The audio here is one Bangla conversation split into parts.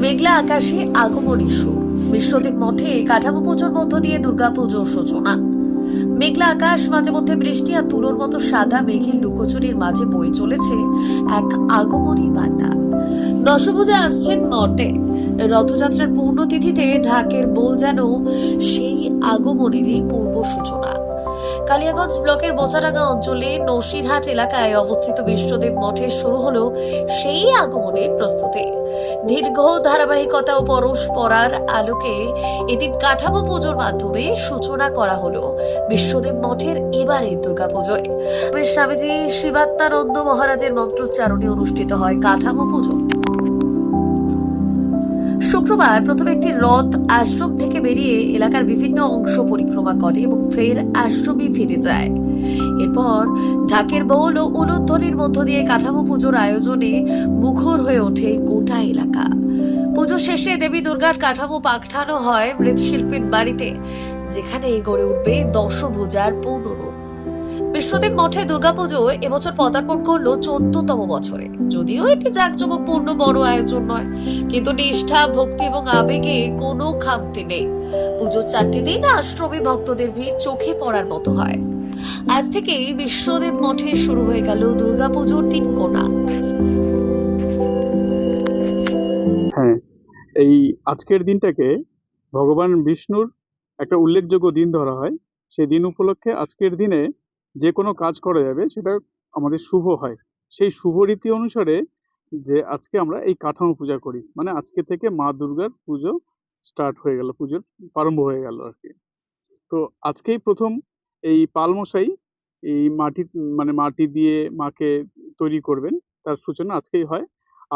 মেঘলা আকাশে আগমনী সুর। বিশ্বদেব মঠে কাঠামো পুজোর মধ্য দিয়ে দুর্গাপুজোর সূচনা। মেঘলা আকাশ, মাঝে মধ্যে বৃষ্টি আর তুলোর মতো সাদা মেঘের লুকোচুরির মাঝে বয়ে চলেছে এক আগমনী বার্তা। দশভূজা আসছেন মর্তে। রথযাত্রার পূর্ণতিথিতে ঢাকের বোল যেন সেই আগমনেরই পূর্ব সূচনা। কালিয়াগঞ্জ ব্লকের বোচাডাঙ্গা অঞ্চলে নসিরহাট এলাকায় অবস্থিত বিশ্বদেব মঠে শুরু হলো সেই আগমনের প্রস্তুতি। দীর্ঘ ধারাবাহিকতা ও পরস্পরার আলোকে এদিন কাঠামো পুজোর মাধ্যমে সূচনা করা হলো বিশ্বদেব মঠের এবারের দুর্গাপুজোয়। স্বামীজি শিবাত্মানন্দ মহারাজের মন্ত্রোচ্চারণে অনুষ্ঠিত হয় কাঠামো পুজো। শুক্রবার প্রথমে একটি রথ আশ্রম থেকে বেরিয়ে এলাকার বিভিন্ন অংশ পরিক্রমা করে এবং ফের আশ্রমে ফিরে যায়। এরপর ঢাকের বোল ও উলুধ্বনির মধ্য দিয়ে কাঠামো পুজোর আয়োজনে মুখর হয়ে ওঠে গোটা এলাকা। পুজো শেষে দেবী দুর্গার কাঠামো পাঠানো হয় মৃৎশিল্পীর বাড়িতে, যেখানে গড়ে উঠবে দশভূজার পূর্ণরূপ। বিশ্বদেব মঠে দুর্গাপুজো এবছর পদার্পণ করলো 14তম বছরে। যদিও এটি জাঁকজমকপূর্ণ বড় আয়োজন নয়, কিন্তু নিষ্ঠা, ভক্তি এবং আবেগে কোনো খামতি নেই। পুজোর 4টি দিন আশ্রমে ভক্তদের ভিড় চোখে পড়ার মতো হয়। আজ থেকেই বিশ্বদেব মঠে শুরু হয়ে গেল দুর্গাপুজোর 3 কোনা। হ্যাঁ, এই আজকের দিনটাকে ভগবান বিষ্ণুর একটা উল্লেখযোগ্য দিন ধরা হয়। সেই দিন উপলক্ষে আজকের দিনে যে কোনো কাজ করা যাবে সেটা আমাদের শুভ হয়। সেই শুভ রীতি অনুসারে যে আজকে আমরা এই কাঠামো পূজা করি, মানে আজকে থেকে মা দুর্গার পুজো স্টার্ট হয়ে গেল, পুজোর প্রারম্ভ হয়ে গেল আর কি। তো আজকেই প্রথম এই পালমশাই এই মাটি দিয়ে মাকে তৈরি করবেন, তার সূচনা আজকেই হয়।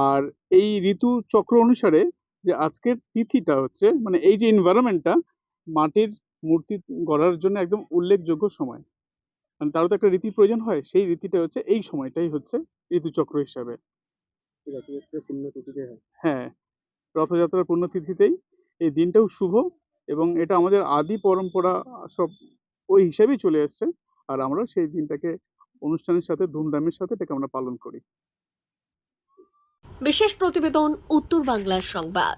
আর এই ঋতু চক্র অনুসারে যে আজকের তিথিটা হচ্ছে, মানে এই যে এনভায়রনমেন্টটা, মাটির মূর্তি গড়ার জন্য একদম উল্লেখযোগ্য সময়। মানে তারও তো একটা রীতি প্রয়োজন হয়, সেই রীতিটা হচ্ছে এই সময়টাই হচ্ছে ঋতুচক্র হিসাবে। হ্যাঁ, রথযাত্রার পুণ্যতিথিতেই এই দিনটাও শুভ, এবং এটা আমাদের আদি পরম্পরা সব ওই হিসাবেই চলে এসছে। আর আমরা সেই দিনটাকে অনুষ্ঠানের সাথে ধুমধামের সাথে এটাকে আমরা পালন করি। বিশেষ প্রতিবেদন, উত্তর বাংলার সংবাদ।